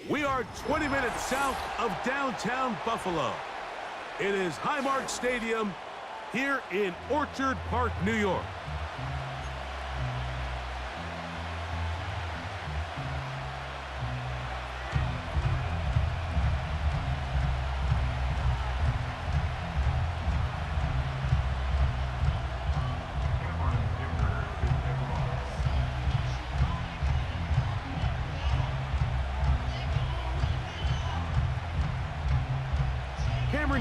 We are 20 minutes south of downtown Buffalo. It is Highmark Stadium here in Orchard Park, New York.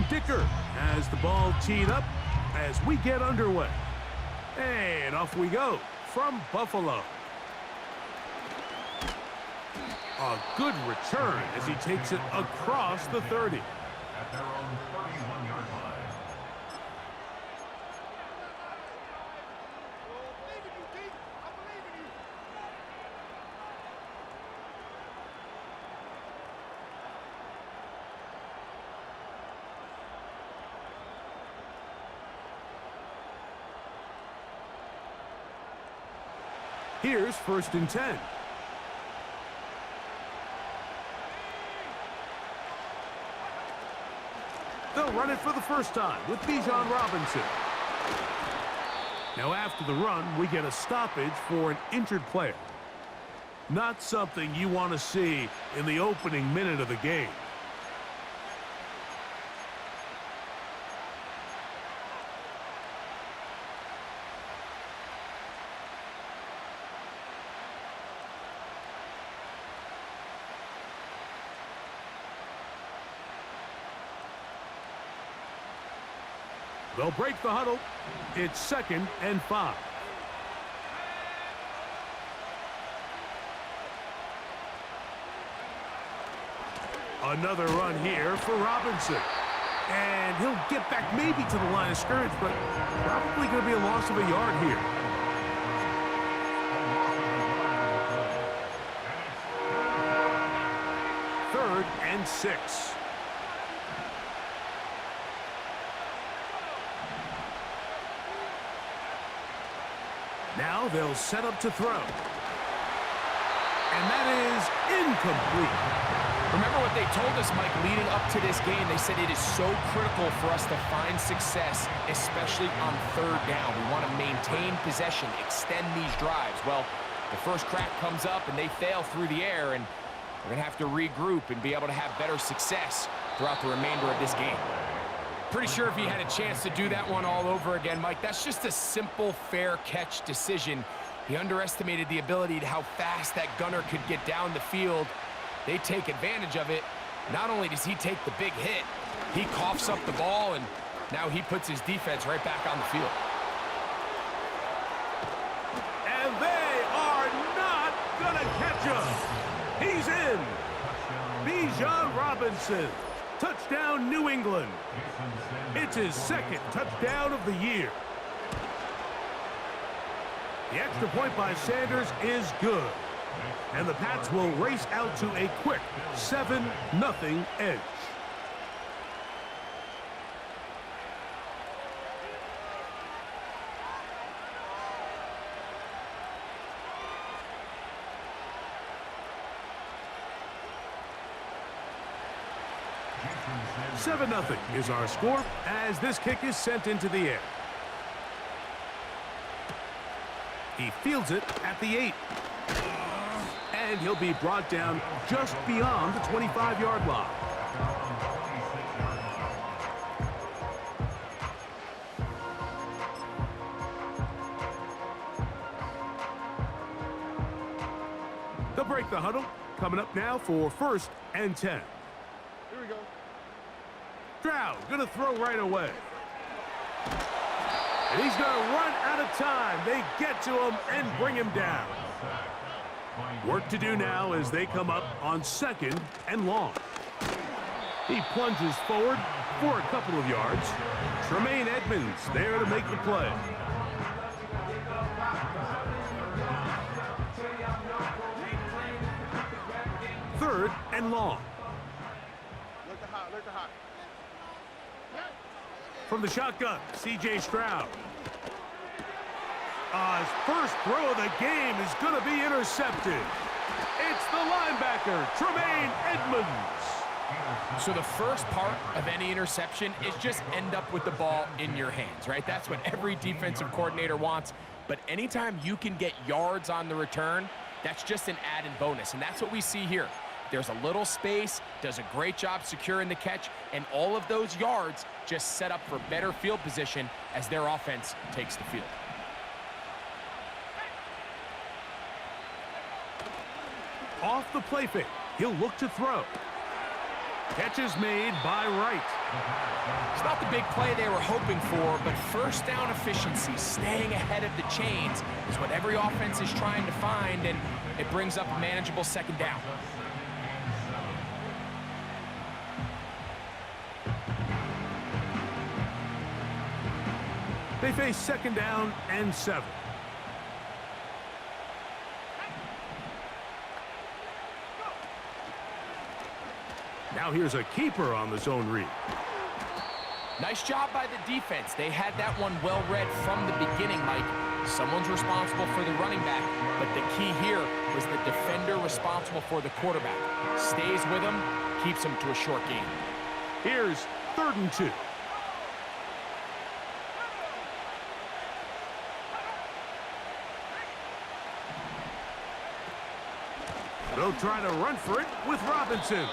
Dicker has the ball teed up as we get underway. And off we go from Buffalo. A good return as he takes it across the 30. At their own 31-yard line. Here's 1st and 10. They'll run it for the first time with Bijan Robinson. Now after the run, we get a stoppage for an injured player. Not something you want to see in the opening minute of the game. They'll break the huddle. It's 2nd and 5. Another run here for Robinson. And he'll get back maybe to the line of scrimmage, but probably going to be a loss of a yard here. Third and 6. Now they'll set up to throw. And that is incomplete. Remember what they told us, Mike, leading up to this game. They said it is so critical for us to find success, especially on 3rd down. We want to maintain possession, extend these drives. Well, the first crack comes up and they fail through the air, and we're going to have to regroup and be able to have better success throughout the remainder of this game. Pretty sure if he had a chance to do that one all over again, Mike, that's just a simple, fair catch decision. He underestimated the ability to how fast that gunner could get down the field. They take advantage of it. Not only does he take the big hit, he coughs up the ball, and now he puts his defense right back on the field. And they are not gonna catch him. He's in. Bijan Robinson. Touchdown, New England. It's his 2nd touchdown of the year. The extra point by Sanders is good. And the Pats will race out to a quick 7-0 edge. Seven 0 is our score as this kick is sent into the air. He fields it at the 8. And he'll be brought down just beyond the 25-yard line. They'll break the huddle. Coming up now for 1st and 10. Here we go. Stroud gonna throw right away. And he's gonna run out of time. They get to him and bring him down. Work to do now as they come up on 2nd and long. He plunges forward for a couple of yards. Tremaine Edmonds there to make the play. Third and long. From the shotgun, C.J. Stroud. His first throw of the game is going to be intercepted. It's the linebacker, Tremaine Edmonds. So the first part of any interception is just end up with the ball in your hands, right? That's what every defensive coordinator wants. But anytime you can get yards on the return, that's just an added bonus, and that's what we see here. There's a little space, does a great job securing the catch, and all of those yards just set up for better field position as their offense takes the field. Off the play fake, he'll look to throw. Catch is made by Wright. It's not the big play they were hoping for, but first down efficiency, staying ahead of the chains, is what every offense is trying to find, and it brings up a manageable second down. They face second down and 7. Now here's a keeper on the zone read. Nice job by the defense. They had that one well read from the beginning, Mike. Someone's responsible for the running back, but the key here was the defender responsible for the quarterback. Stays with him, keeps him to a short gain. Here's 3rd and 2. They'll try to run for it with Robinson.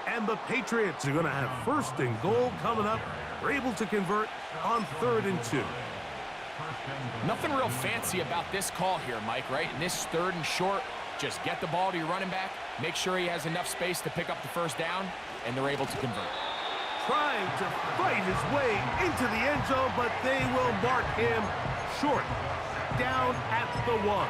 And the Patriots are going to have 1st and goal coming up. They're able to convert on 3rd and 2. Nothing real fancy about this call here, Mike, right? In this 3rd and short, just get the ball to your running back, make sure he has enough space to pick up the first down, and they're able to convert. Trying to fight his way into the end zone, but they will mark him short. Down at the 1.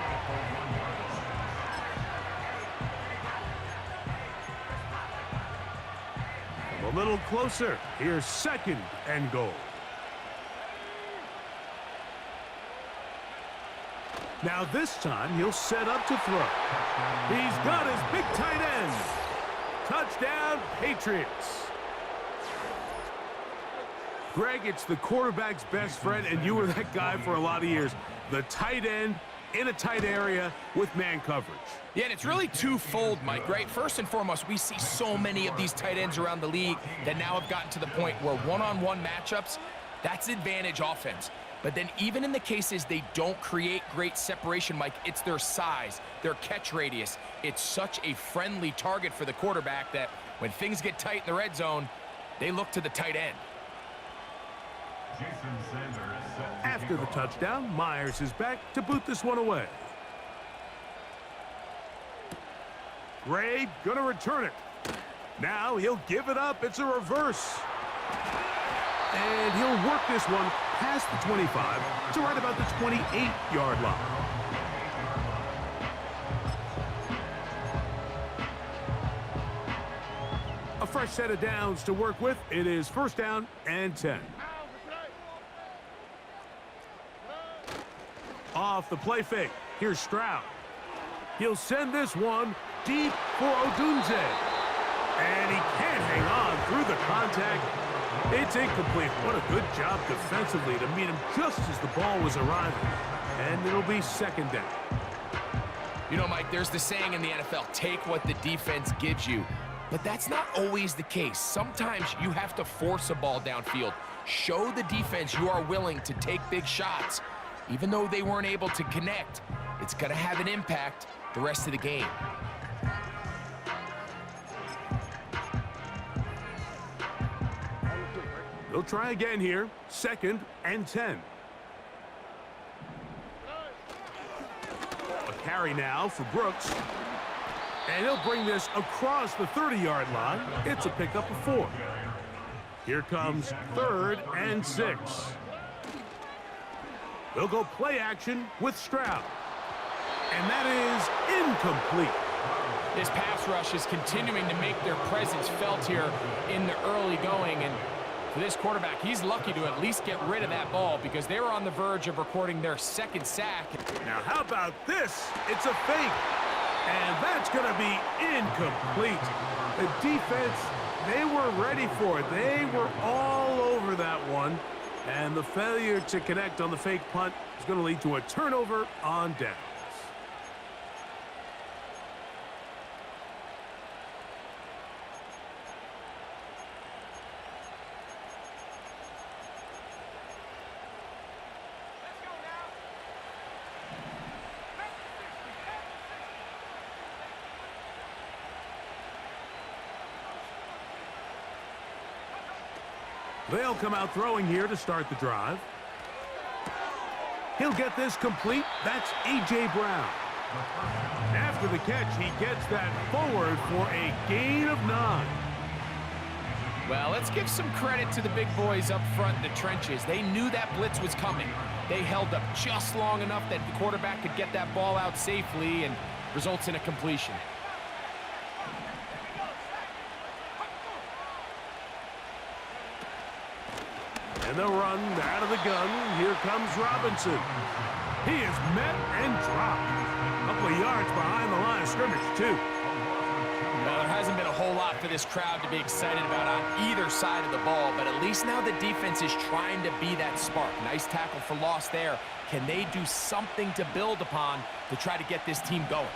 A little closer. Here's 2nd and goal. Now this time he'll set up to throw. He's got his big tight end. Touchdown, Patriots. Greg, it's the quarterback's best friend, and you were that guy for a lot of years. The tight end in a tight area with man coverage. Yeah, and it's really twofold, Mike, right? First and foremost, we see so many of these tight ends around the league that now have gotten to the point where one-on-one matchups, that's advantage offense. But then even in the cases they don't create great separation, Mike, it's their size, their catch radius. It's such a friendly target for the quarterback that when things get tight in the red zone, they look to the tight end. After the touchdown, Myers is back to boot this one away. Gray gonna return it. Now he'll give it up. It's a reverse. And he'll work this one past the 25 to right about the 28-yard line. A fresh set of downs to work with. It is 1st down and 10. Off the play fake. Here's Stroud. He'll send this one deep for Odunze. And he can't hang on through the contact. It's incomplete. What a good job defensively to meet him just as the ball was arriving. And it'll be 2nd down. You know, Mike, there's the saying in the NFL, take what the defense gives you. But that's not always the case. Sometimes you have to force a ball downfield. Show the defense you are willing to take big shots. Even though they weren't able to connect, it's going to have an impact the rest of the game. They'll try again here. 2nd and 10. A carry now for Brooks. And he'll bring this across the 30-yard line. It's a pickup of 4. Here comes 3rd and 6. They'll go play action with Stroud. And that is incomplete. This pass rush is continuing to make their presence felt here in the early going. And for this quarterback, he's lucky to at least get rid of that ball because they were on the verge of recording their 2nd sack. Now, how about this? It's a fake. And that's going to be incomplete. The defense, they were ready for it. They were all over that one. And the failure to connect on the fake punt is going to lead to a turnover on downs. They'll come out throwing here to start the drive. He'll get this complete. That's A.J. Brown. After the catch, he gets that forward for a gain of 9. Well, let's give some credit to the big boys up front in the trenches. They knew that blitz was coming. They held up just long enough that the quarterback could get that ball out safely and results in a completion. And the run out of the gun. Here comes Robinson. He is met and dropped. A couple of yards behind the line of scrimmage, too. Well, there hasn't been a whole lot for this crowd to be excited about on either side of the ball, but at least now the defense is trying to be that spark. Nice tackle for loss there. Can they do something to build upon to try to get this team going?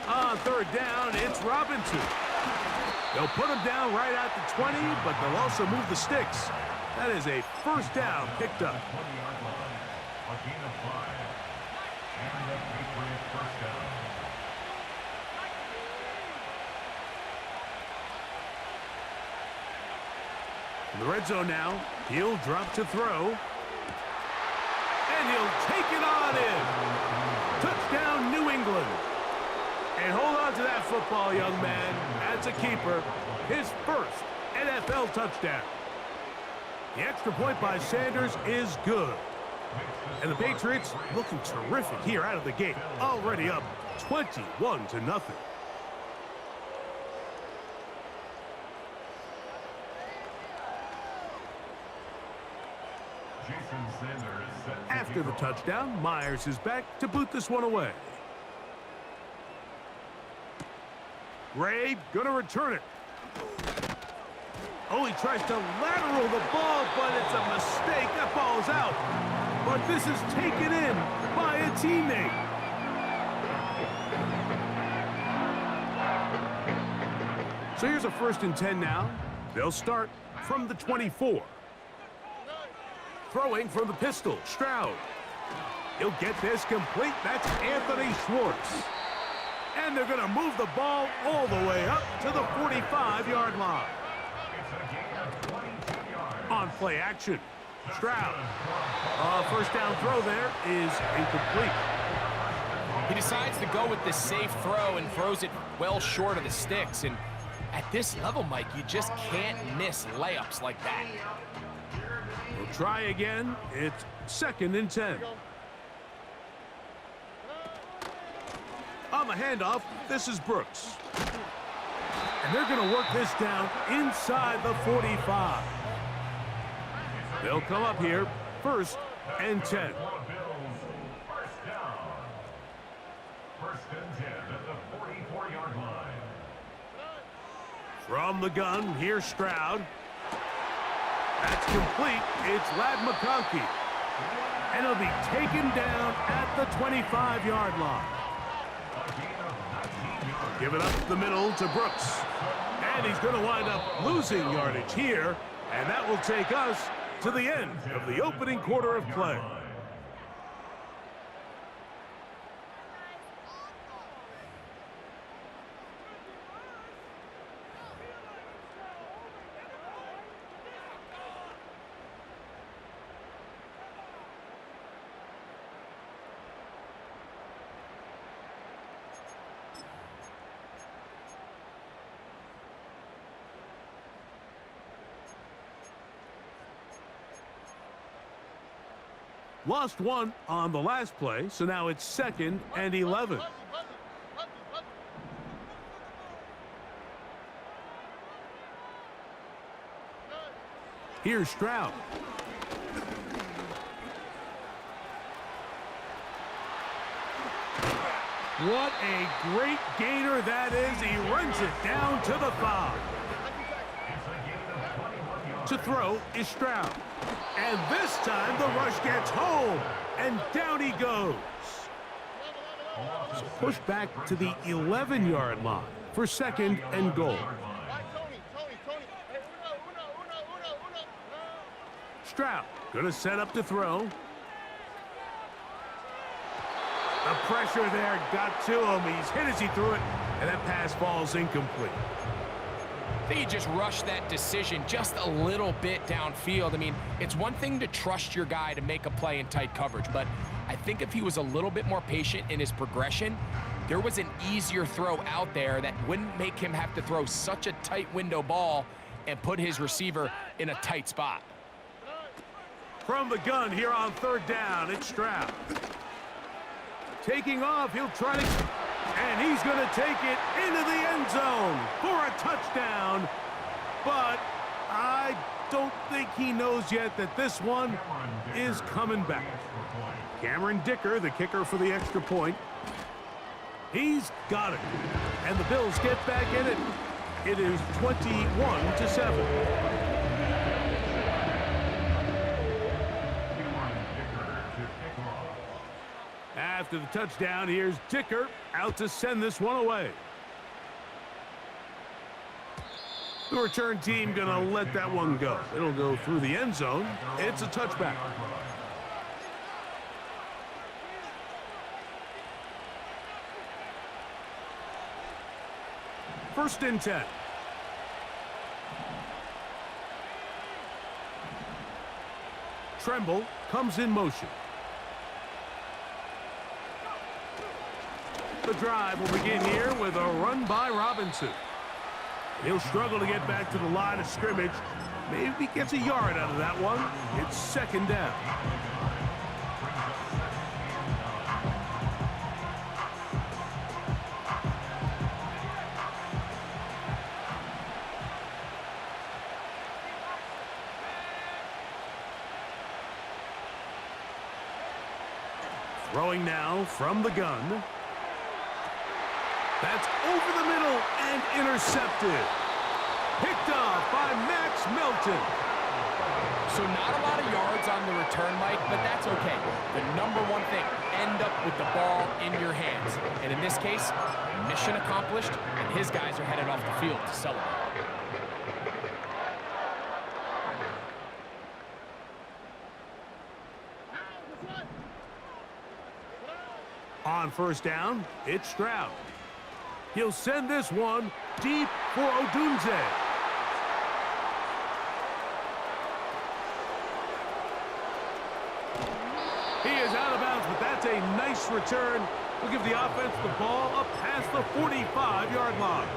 On third down, it's Robinson. They'll put him down right at the 20, but they'll also move the sticks. That is a first down picked up. 20-yard line. A gain of 5. And the Patriots first down. In the red zone now, he'll drop to throw. And he'll take it on in. Touchdown, New England. And hold on to that football, young man. That's a keeper. His first NFL touchdown. The extra point by Sanders is good. And the Patriots looking terrific here out of the gate. Already up 21-0. After the touchdown, Myers is back to boot this one away. Gray gonna return it. Oh, he tries to lateral the ball, but it's a mistake. That ball's out. But this is taken in by a teammate. So here's a 1st and 10 now. They'll start from the 24. Throwing from the pistol, Stroud. He'll get this complete. That's Anthony Schwartz. And they're going to move the ball all the way up to the 45-yard line. On play action, Stroud. First down throw there is incomplete. He decides to go with the safe throw and throws it well short of the sticks. And at this level, Mike, you just can't miss layups like that. We'll try again. It's 2nd and 10. On the handoff, this is Brooks. And they're going to work this down inside the 45. They'll come up here, 1st and 10. First down. 1st and 10 at the 44-yard line. From the gun, here's Stroud. That's complete. It's Ladd McConkey. And he'll be taken down at the 25-yard line. Give it up the middle to Brooks. And he's going to wind up losing yardage here. And that will take us to the end of the opening quarter of play. Lost one on the last play, so now it's 2nd and 11. Here's Stroud. What a great gainer that is. He runs it down to the 5. To throw is Stroud. And this time the rush gets home. And down he goes. So push back to the 11-yard line for 2nd and goal. Stroud gonna set up to throw. The pressure there got to him. He's hit as he threw it, and that pass falls incomplete. I think he just rushed that decision just a little bit downfield. I mean, it's one thing to trust your guy to make a play in tight coverage, but I think if he was a little bit more patient in his progression, there was an easier throw out there that wouldn't make him have to throw such a tight window ball and put his receiver in a tight spot. From the gun here on third down, it's Stroud. Taking off, he'll try to... And he's going to take it into the end zone for a touchdown. But I don't think he knows yet that this one is coming back. Cameron Dicker, the kicker for the extra point. He's got it. And the Bills get back in it. It is 21-7. After the touchdown, here's Dicker out to send this one away. The return team gonna let that one go. It'll go through the end zone. It's a touchback. First and 10. Tremble comes in motion. The drive will begin here with a run by Robinson. He'll struggle to get back to the line of scrimmage. Maybe he gets a yard out of that one. It's second down. Throwing now from the gun. That's over the middle and intercepted. Picked off by Max Melton. So not a lot of yards on the return, Mike, but that's okay. The number one thing, end up with the ball in your hands. And in this case, mission accomplished, and his guys are headed off the field to celebrate. On first down, it's Stroud. He'll send this one deep for Odunze. He is out of bounds, but that's a nice return. We'll give the offense the ball up past the 45-yard line.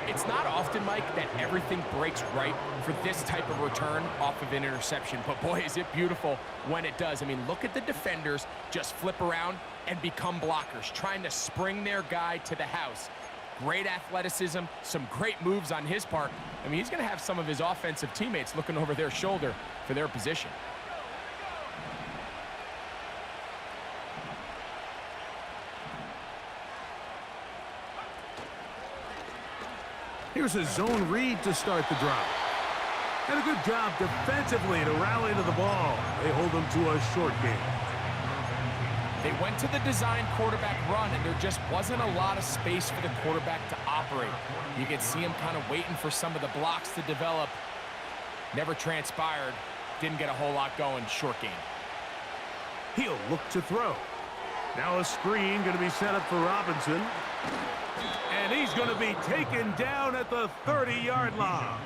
It's not often, Mike, that everything breaks right for this type of return off of an interception. But, boy, is it beautiful when it does. I mean, look at the defenders just flip around and become blockers, trying to spring their guy to the house. Great athleticism, some great moves on his part. I mean, he's going to have some of his offensive teammates looking over their shoulder for their position. Here's a zone read to start the drive. And a good job defensively to rally to the ball. They hold them to a short game. They went to the design quarterback run, and there just wasn't a lot of space for the quarterback to operate. You could see him kind of waiting for some of the blocks to develop. Never transpired. Didn't get a whole lot going. Short game. He'll look to throw. Now a screen going to be set up for Robinson. And he's going to be taken down at the 30-yard line.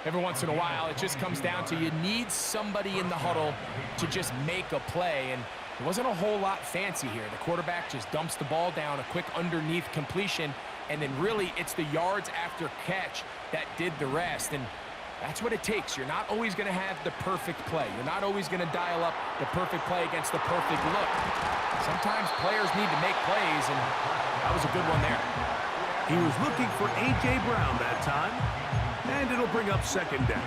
Every once in a while, it just comes down to you need somebody in the huddle to just make a play. And there wasn't a whole lot fancy here. The quarterback just dumps the ball down, a quick underneath completion, and then really it's the yards after catch that did the rest. And that's what it takes. You're not always going to have the perfect play. You're not always going to dial up the perfect play against the perfect look. Sometimes players need to make plays, and that was a good one there. He was looking for A.J. Brown that time, and it'll bring up second down.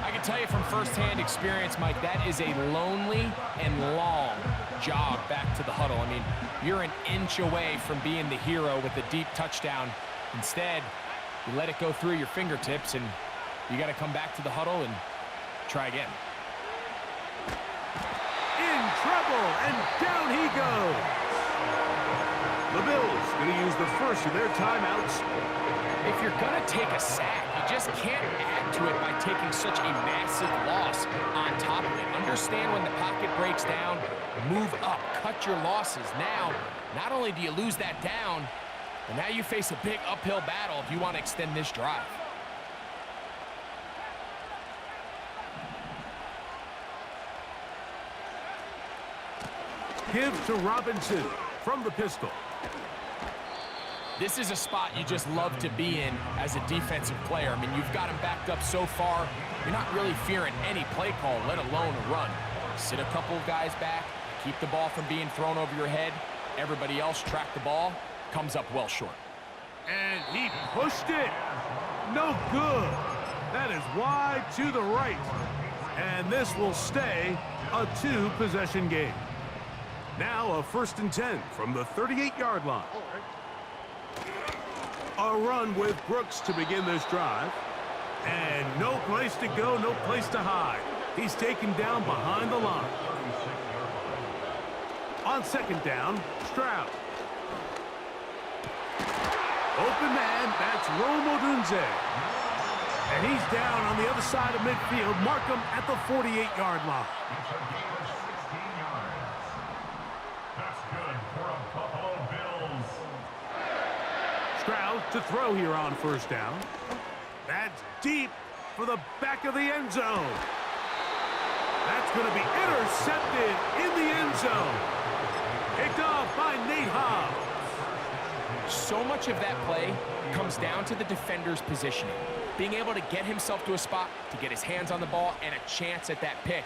I can tell you from firsthand experience, Mike, that is a lonely and long jog back to the huddle. I mean, you're an inch away from being the hero with a deep touchdown. Instead, you let it go through your fingertips, and you got to come back to the huddle and try again. In trouble, and down he goes. The Bills going to use the first of their timeouts. If you're going to take a sack, you just can't add to it by taking such a massive loss on top of it. Understand when the pocket breaks down, move up, cut your losses. Now, not only do you lose that down, And now you face a big uphill battle if you want to extend this drive. Give to Robinson from the pistol. This is a spot you just love to be in as a defensive player. I mean, you've got him backed up so far, you're not really fearing any play call, let alone a run. Sit a couple of guys back, keep the ball from being thrown over your head. Everybody else track the ball, comes up well short. And he pushed it. No good. That is wide to the right. And this will stay a 2-possession game. Now a 1st and 10 from the 38-yard line. A run with Brooks to begin this drive. And no place to go, no place to hide. He's taken down behind the line. On 2nd down, Stroud. Open man, that's Rome Odunze. And he's down on the other side of midfield. Mark him at the 48-yard line. That's good for a Buffalo Bills. Stroud to throw here on 1st down. That's deep for the back of the end zone. That's going to be intercepted in the end zone. Picked off by Nate Hobbs. So much of that play comes down to the defender's positioning. Being able to get himself to a spot, to get his hands on the ball, and a chance at that pick.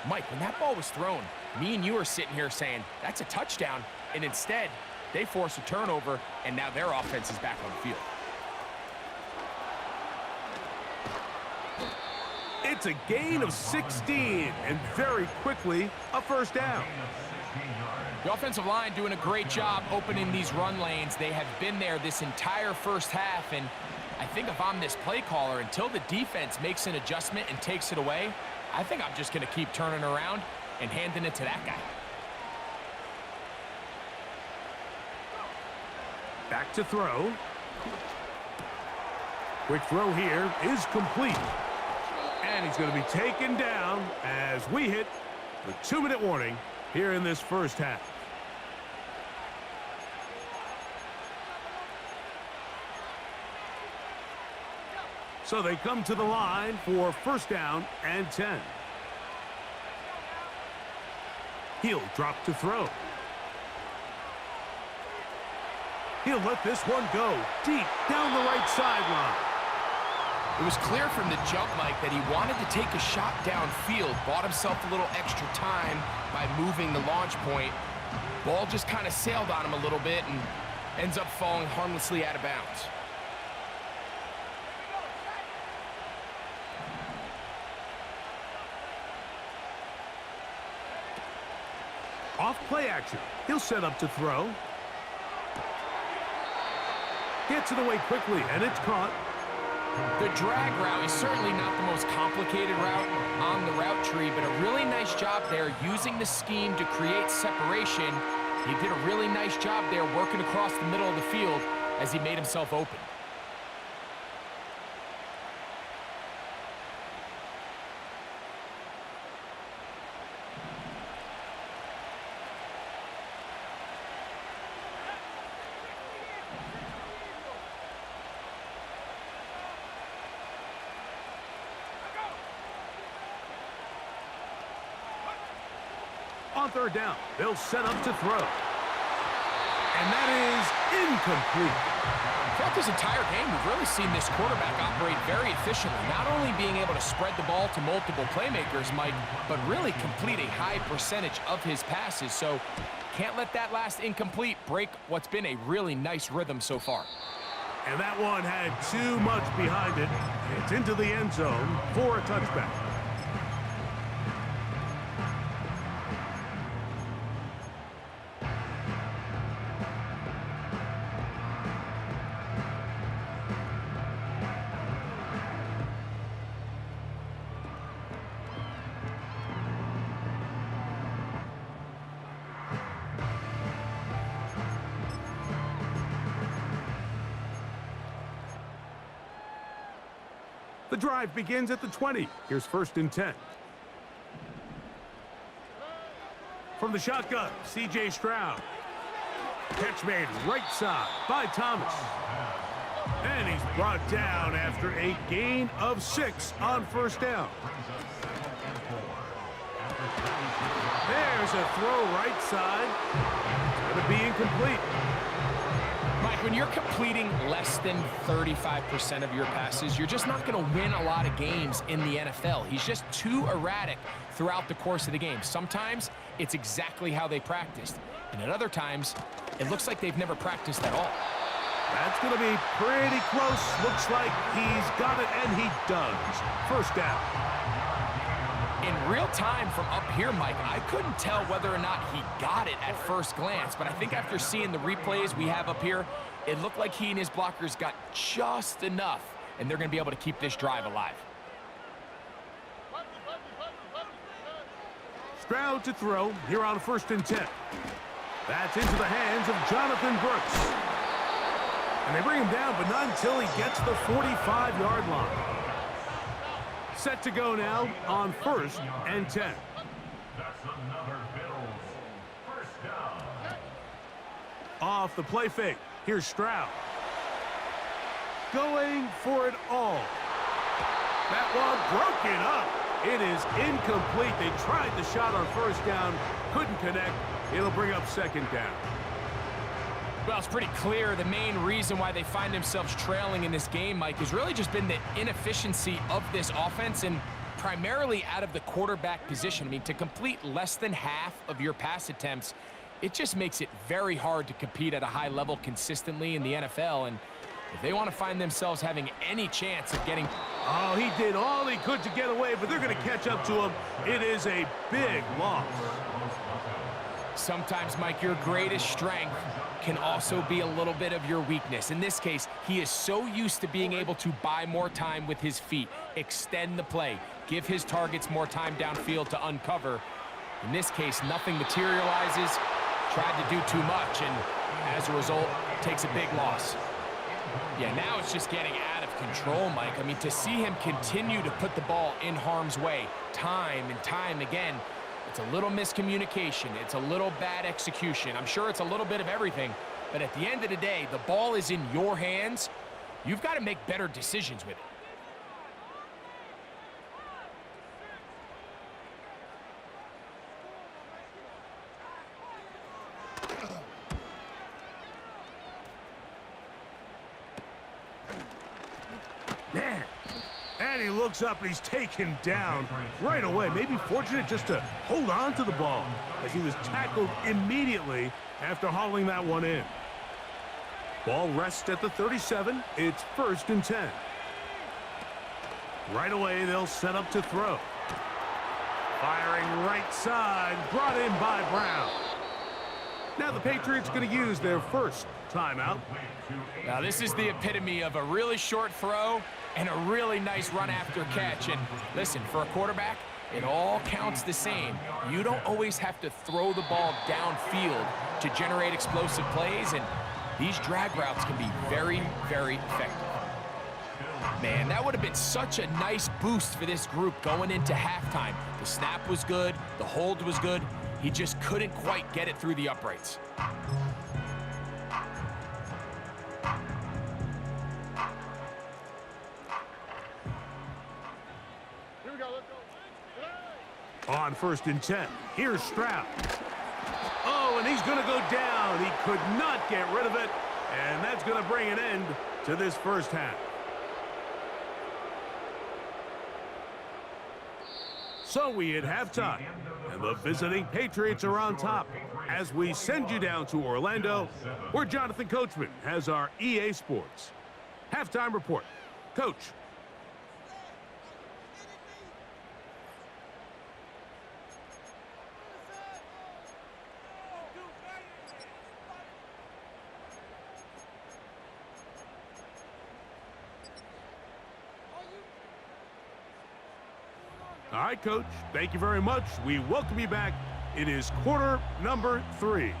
Mike, when that ball was thrown, me and you are sitting here saying, that's a touchdown, and instead, they force a turnover, and now their offense is back on the field. It's a gain of 16, and very quickly, a 1st down. The offensive line doing a great job opening these run lanes. They have been there this entire first half, and I think if I'm this play caller, until the defense makes an adjustment and takes it away, I think I'm just going to keep turning around and handing it to that guy. Back to throw. Quick throw here is complete. And he's going to be taken down as we hit the 2-minute warning here in this first half. So they come to the line for 1st down and 10. He'll drop to throw. He'll let this one go deep down the right sideline. It was clear from the jump, Mike, that he wanted to take a shot downfield, bought himself a little extra time by moving the launch point. Ball just kind of sailed on him a little bit and ends up falling harmlessly out of bounds. Off play action. He'll set up to throw. Gets it away quickly, and it's caught. The drag route is certainly not the most complicated route on the route tree, but a really nice job there using the scheme to create separation. He did a really nice job there working across the middle of the field as he made himself open. On 3rd down, they'll set up to throw. And that is incomplete. Throughout this entire game, we've really seen this quarterback operate very efficiently, not only being able to spread the ball to multiple playmakers, Mike, but really complete a high percentage of his passes. So can't let that last incomplete break what's been a really nice rhythm so far. And that one had too much behind it. It's into the end zone for a touchback. The drive begins at the 20. Here's 1st and 10. From the shotgun, C.J. Stroud. Catch made right side by Thomas. And he's brought down after a gain of 6 on first down. There's a throw right side. It's going to be incomplete. Mike, when you're completing less than 35% of your passes, you're just not going to win a lot of games in the NFL. He's just too erratic throughout the course of the game. Sometimes it's exactly how they practiced, and at other times, it looks like they've never practiced at all. That's going to be pretty close. Looks like he's got it, and he does. First down. In real time from up here, Mike, I couldn't tell whether or not he got it at first glance, but I think after seeing the replays we have up here, it looked like he and his blockers got just enough, and they're going to be able to keep this drive alive. Stroud to throw here on 1st and 10. That's into the hands of Jonathan Brooks. And they bring him down, but not until he gets the 45-yard line. Set to go now on 1st and 10. That's another Bills first down. Off the play fake. Here's Stroud. Going for it all. That one broken up. It is incomplete. They tried the shot on first down. Couldn't connect. It'll bring up 2nd down. Well, it's pretty clear the main reason why they find themselves trailing in this game, Mike, has really just been the inefficiency of this offense and primarily out of the quarterback position. I mean, to complete less than half of your pass attempts, it just makes it very hard to compete at a high level consistently in the NFL. And if they want to find themselves having any chance of getting... Oh, he did all he could to get away, but they're going to catch up to him. It is a big loss. Sometimes, Mike, your greatest strength can also be a little bit of your weakness. In this case, he is so used to being able to buy more time with his feet, extend the play, give his targets more time downfield to uncover. In this case, nothing materializes, tried to do too much, and as a result, takes a big loss. Yeah, now it's just getting out of control, Mike. I mean, to see him continue to put the ball in harm's way time and time again, it's a little miscommunication. It's a little bad execution. I'm sure it's a little bit of everything. But at the end of the day, the ball is in your hands. You've got to make better decisions with it. Man. And he looks up and he's taken down right away. Maybe fortunate just to hold on to the ball as he was tackled immediately after hauling that one in. Ball rests at the 37. It's 1st and 10. Right away, they'll set up to throw. Firing right side, brought in by Brown. Now the Patriots going to use their first timeout. Now this is the epitome of a really short throw and a really nice run after catch. And listen, for a quarterback, it all counts the same. You don't always have to throw the ball downfield to generate explosive plays, and these drag routes can be very, very effective. Man, that would have been such a nice boost for this group going into halftime. The snap was good, the hold was good. He just couldn't quite get it through the uprights. On 1st and 10, here's Stroud. Oh, and he's going to go down. He could not get rid of it, and that's going to bring an end to this first half. So we hit halftime, and the visiting Patriots are on top as we send you down to Orlando, where Jonathan Coachman has our EA Sports halftime report. Coach. All right, Coach. Thank you very much. We welcome you back. It is quarter number 3.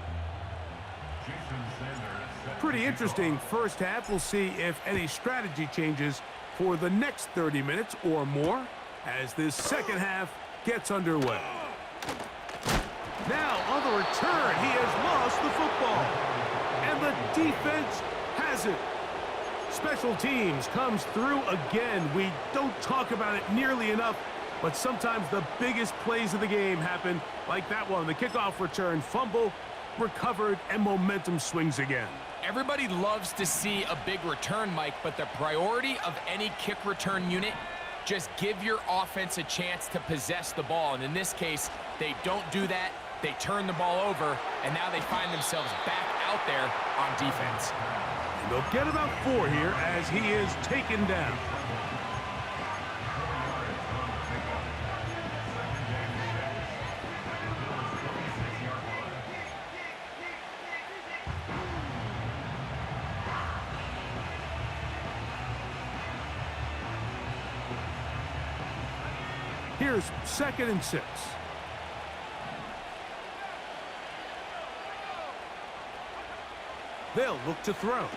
Pretty interesting first half. We'll see if any strategy changes for the next 30 minutes or more as this second half gets underway. Now, on the return, he has lost the football. And the defense has it. Special teams comes through again. We don't talk about it nearly enough, but sometimes the biggest plays of the game happen like that one. The kickoff return, fumble, recovered, and momentum swings again. Everybody loves to see a big return, Mike, but the priority of any kick return unit, just give your offense a chance to possess the ball. And in this case, they don't do that. They turn the ball over, and now they find themselves back out there on defense. And they'll get about 4 here as he is taken down. Here's 2nd and 6. They'll look to throw.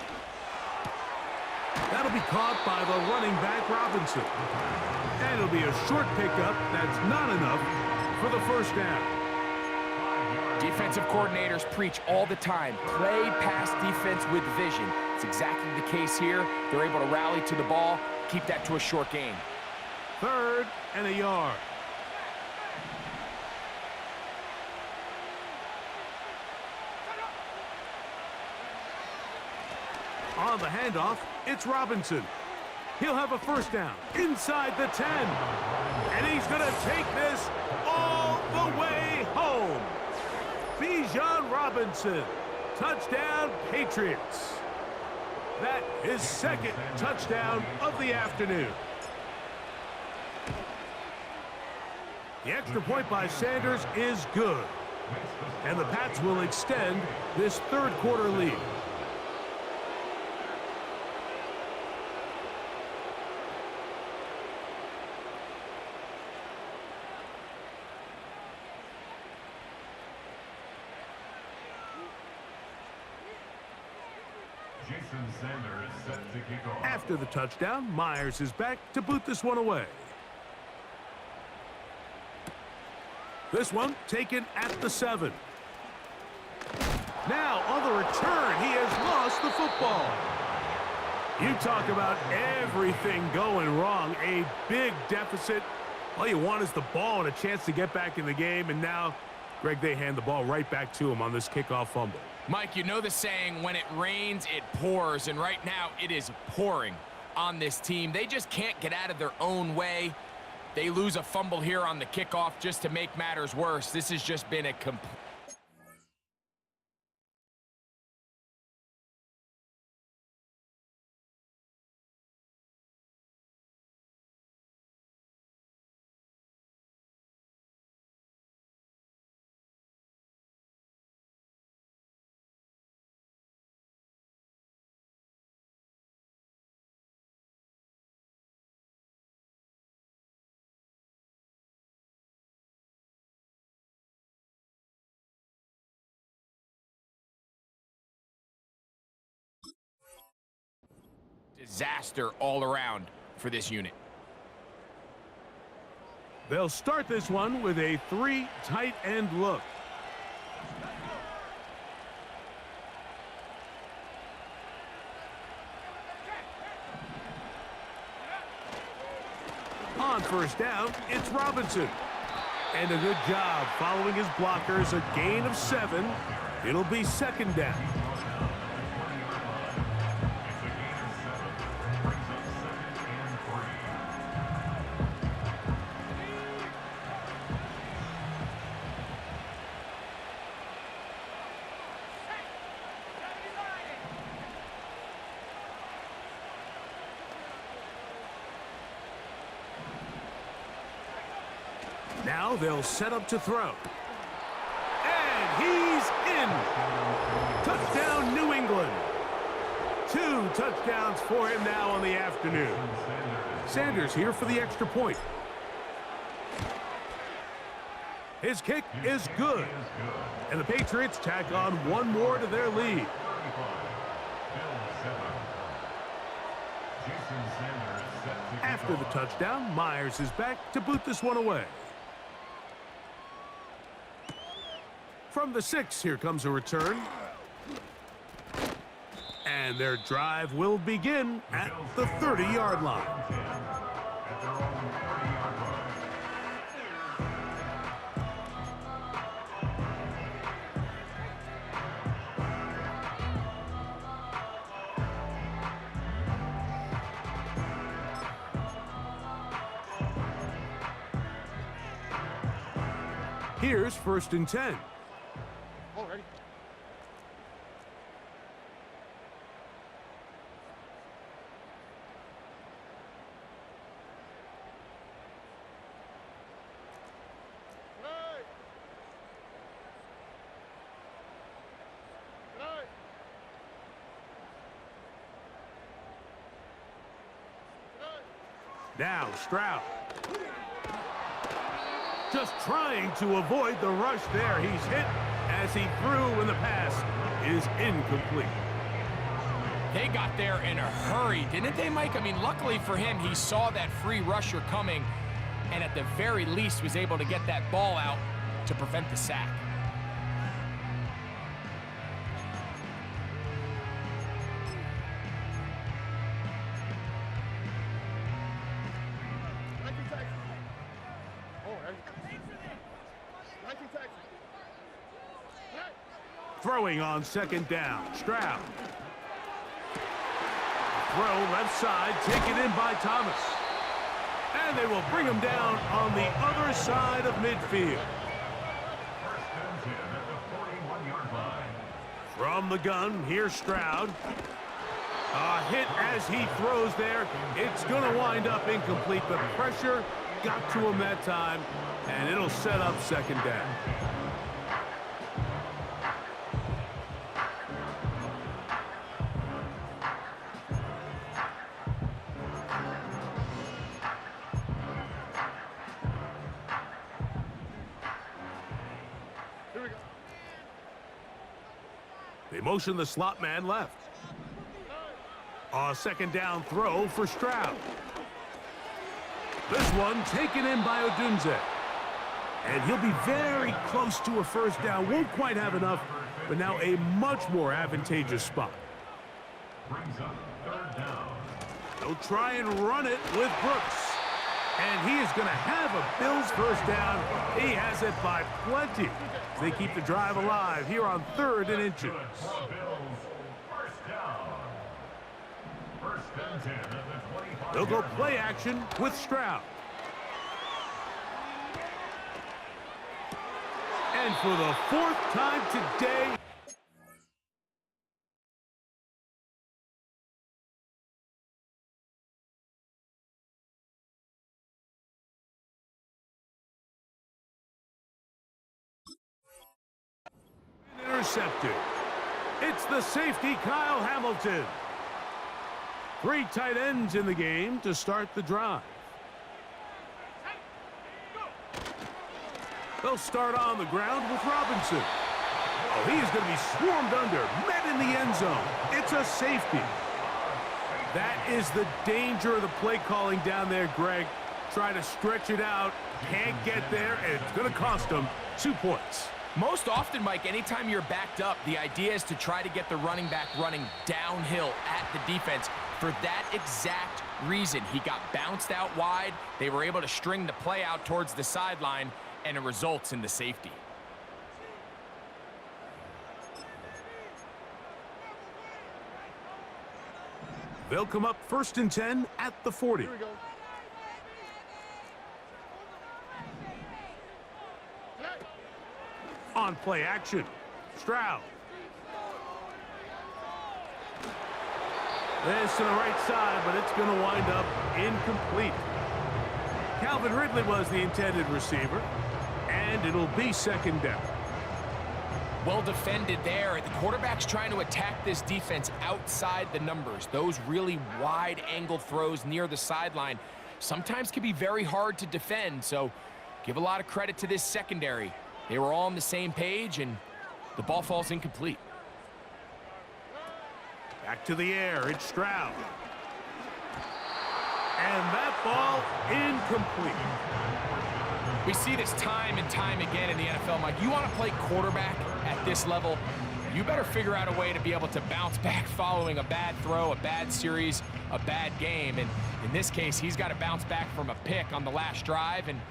That'll be caught by the running back, Robinson. And it'll be a short pickup. That's not enough for the first down. Defensive coordinators preach all the time, play pass defense with vision. It's exactly the case here. They're able to rally to the ball, keep that to a short gain. 3rd and a yard. On the handoff, it's Robinson. He'll have a first down inside the 10. And he's going to take this all the way home. Bijan Robinson, touchdown Patriots. That is 2nd touchdown of the afternoon. The extra point by Sanders is good. And the Pats will extend this 3rd quarter lead. After the touchdown, Myers is back to boot this one away. This one taken at the 7. Now on the return, he has lost the football. You talk about everything going wrong. A big deficit. All you want is the ball and a chance to get back in the game. And now, Greg, they hand the ball right back to him on this kickoff fumble. Mike, you know the saying, when it rains, it pours. And right now, it is pouring on this team. They just can't get out of their own way. They lose a fumble here on the kickoff just to make matters worse. This has just been a complete... disaster all around for this unit. They'll start this one with a 3 tight end look. On first down, it's Robinson. And a good job following his blockers, a gain of 7. It'll be 2nd down. Now they'll set up to throw. And he's in. Touchdown, New England. 2 touchdowns for him now on the afternoon. Sanders here for the extra point. His kick is good. And the Patriots tack on 1 more to their lead. After the touchdown, Myers is back to boot this one away. From the 6, here comes a return. And their drive will begin at the 30-yard line. At their own 30-yard line. Here's 1st and 10. Already. Now Stroud. Just trying to avoid the rush there. He's hit as he threw, and the pass is incomplete. They got there in a hurry, didn't they, Mike? I mean, luckily for him, he saw that free rusher coming, and at the very least was able to get that ball out to prevent the sack. Throwing on 2nd down, Stroud. Throw left side, taken in by Thomas. And they will bring him down on the other side of midfield. 1st and 10 at the 41-yard line. From the gun, here's Stroud. A hit as he throws there. It's going to wind up incomplete. The pressure got to him that time, and it'll set up 2nd down. They motion the slot man left. A 2nd down throw for Stroud. This one taken in by Odunze. And he'll be very close to a 1st down. Won't quite have enough, but now a much more advantageous spot. Brings up 3rd down. They'll try and run it with Brooks. And he is going to have a Bills 1st down. He has it by plenty. They keep the drive alive here on 3rd and inches. For Bills, 1st down. 1st and 10 at the 25. They'll go play action with Stroud. And for the 4th time today, intercepted. It's the safety, Kyle Hamilton. 3 tight ends in the game to start the drive. They'll start on the ground with Robinson. Oh, he is going to be swarmed under, met in the end zone. It's a safety. That is the danger of the play calling down there, Greg. Try to stretch it out, can't get there, and it's going to cost them 2 points. Most often, Mike, anytime you're backed up, the idea is to try to get the running back running downhill at the defense. For that exact reason, he got bounced out wide. They were able to string the play out towards the sideline, and it results in the safety. They'll come up 1st and 10 at the 40. Here we go. On play action, Stroud. This to the right side, but it's going to wind up incomplete. Calvin Ridley was the intended receiver, and it'll be 2nd down. Well defended there. The quarterback's trying to attack this defense outside the numbers. Those really wide angle throws near the sideline sometimes can be very hard to defend, so give a lot of credit to this secondary. They were all on the same page, and the ball falls incomplete. Back to the air, it's Stroud. And that ball incomplete. We see this time and time again in the NFL, Mike. You want to play quarterback at this level, you better figure out a way to be able to bounce back following a bad throw, a bad series, a bad game. And in this case, he's got to bounce back from a pick on the last drive, and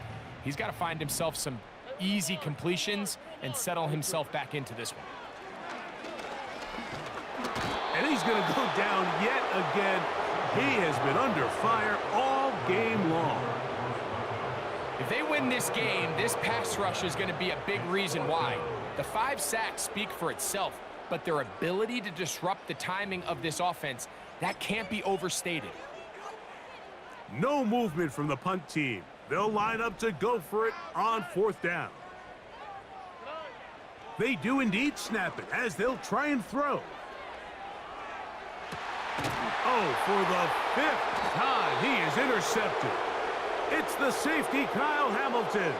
he's got to find himself some easy completions and settle himself back into this one. And he's going to go down yet again. He has been under fire all game long. If they win this game, this pass rush is going to be a big reason why. The 5 sacks speak for itself, but their ability to disrupt the timing of this offense, that can't be overstated. No movement from the punt team. They'll line up to go for it on 4th down. They do indeed snap it as they'll try and throw. Oh, for the 5th time, he is intercepted. It's the safety, Kyle Hamilton.